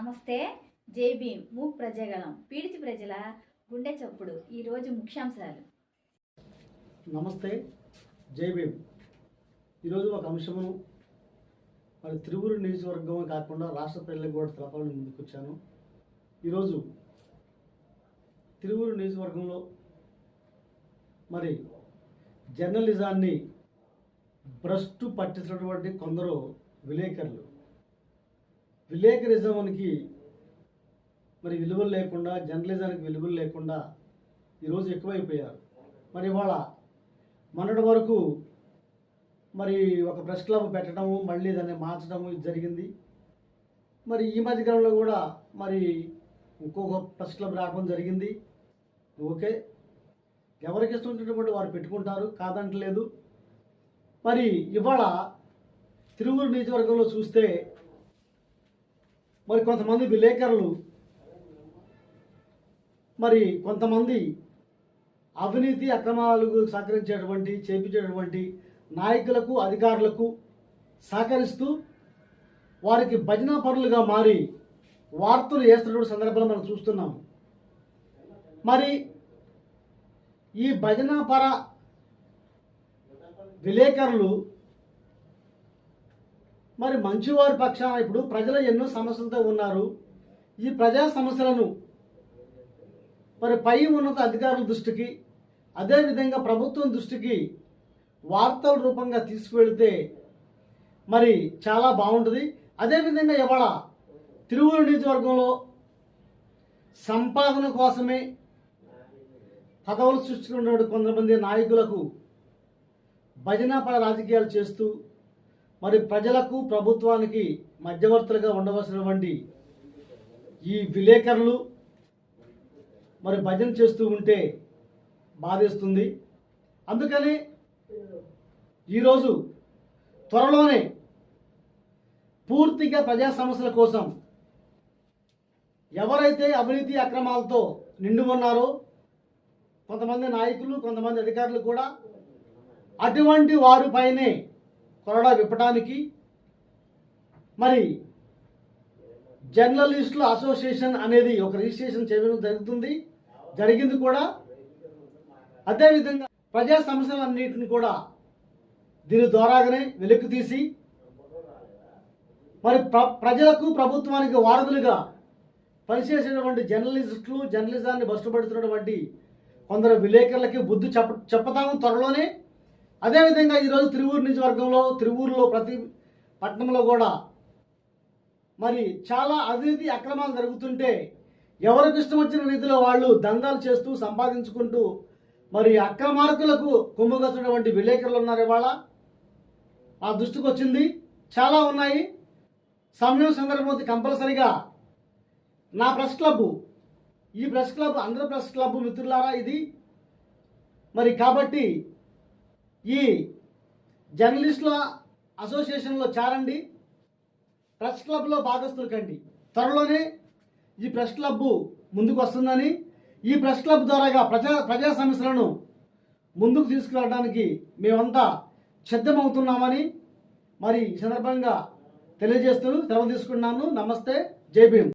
నమస్తే. జై భీమ్. మూక్ ప్రజాగలం పీడిత ప్రజల గుండె చప్పుడు. ఈరోజు ముఖ్యాంశాలు. నమస్తే. జై భీమ్. ఈరోజు ఒక అంశము మరి తిరువురు నియోజకవర్గం కాకుండా రాష్ట్ర ప్రజలకు కూడా తెలపాలని ముందుకొచ్చాను. ఈరోజు తిరువురు నియోజకవర్గంలో మరి జర్నలిజాన్ని భ్రష్టు పట్టించినటువంటి కొందరు విలేకరిజానికి మరి విలువలు లేకుండా, జర్నలిజానికి విలువలు లేకుండా ఈరోజు ఎక్కువైపోయారు. మరి ఇవాళ మొన్నటి వరకు మరి ఒక ప్రెస్ క్లబ్ పెట్టడము, మళ్ళీ దాన్ని మార్చడము ఇది జరిగింది. మరి ఈ మధ్యకాలంలో కూడా మరి ఇంకొక ప్రెస్ క్లబ్ రావడం జరిగింది. ఓకే, ఎవరికి ఇష్టం వచ్చినటువంటి వారు పెట్టుకుంటారు, కాదంటలేదు. మరి ఇవాళ తిరువురు నియోజకవర్గంలో చూస్తే మరి కొంతమంది విలేకరులు, మరి కొంతమంది అవినీతి అక్రమాలకు చేపించేటువంటి నాయకులకు, అధికారులకు సహకరిస్తూ వారికి భజనా పరులుగా మారి వార్తలు వేస్తున్న సందర్భాలు మనం చూస్తున్నాం. మరి ఈ భజనా పర విలేకరులు మరి మంచివారి పక్షాన ఇప్పుడు ప్రజలు ఎన్నో సమస్యలతో ఉన్నారు. ఈ ప్రజా సమస్యలను మరి పై ఉన్నత అధికారుల దృష్టికి, అదేవిధంగా ప్రభుత్వం దృష్టికి వార్తల రూపంగా తీసుకువెళితే మరి చాలా బాగుంటుంది. అదేవిధంగా ఇవాళ తిరువురు నియోజకవర్గంలో సంపాదన కోసమే పదవులు సృష్టించుకున్నటువంటి కొంతమంది నాయకులకు భజనాపర రాజకీయాలు చేస్తూ మరి ప్రజలకు, ప్రభుత్వానికి మధ్యవర్తులుగా ఉండవలసినటువంటి ఈ విలేకరులు మరి భజన చేస్తూ ఉంటే బాధేస్తుంది. అందుకని ఈరోజు త్వరలోనే పూర్తిగా ప్రజా సమస్యల కోసం ఎవరైతే అవినీతి అక్రమాలతో నిండి ఉన్నారో కొంతమంది నాయకులు, కొంతమంది అధికారులు కూడా అటువంటి వారిపైనే కొరడా విప్పడానికి మరి జర్నలిస్టుల అసోసియేషన్ అనేది ఒక రిజిస్ట్రేషన్ చేయడం జరిగింది కూడా. అదేవిధంగా ప్రజా సమస్యలన్నింటిని కూడా దీని ద్వారాగానే వెలికి తీసి మరి ప్రజలకు, ప్రభుత్వానికి వారధులుగా పనిచేసేటువంటి జర్నలిజాన్ని బస్టుపడుతున్నటువంటి కొందరు విలేకరులకి బుద్ధి చెప్పతాము త్వరలోనే. అదేవిధంగా ఈరోజు తిరువురు నియోజకవర్గంలో, తిరువురులో ప్రతి పట్టణంలో కూడా మరి చాలా అవినీతి అక్రమాలు జరుగుతుంటే ఎవరికి ఇష్టం వచ్చిన రీతిలో వాళ్ళు దందాలు చేస్తూ సంపాదించుకుంటూ మరి అక్రమార్కులకు కొమ్ముగచ్చినటువంటి విలేకరులు ఉన్నారు. ఇవాళ ఆ దృష్టికి వచ్చింది. చాలా ఉన్నాయి. సమయం సందర్భం కంపల్సరిగా నా ప్రెస్ క్లబ్, ఈ press club Andhra press club మిత్రులారా ఇది మరి. కాబట్టి ఈ జర్నలిస్టుల అసోసియేషన్లో చేరండి, ప్రెస్ క్లబ్లో భాగస్తులు కండి. త్వరలోనే ఈ ప్రెస్ క్లబ్ ముందుకు వస్తుందని, ఈ ప్రెస్ క్లబ్ ద్వారాగా ప్రజా సమస్యలను ముందుకు తీసుకువెళ్ళడానికి మేమంతా సిద్ధమవుతున్నామని మరి ఈ సందర్భంగా తెలియజేస్తూ సెలవు తీసుకున్నాను. నమస్తే. జై భీమ్.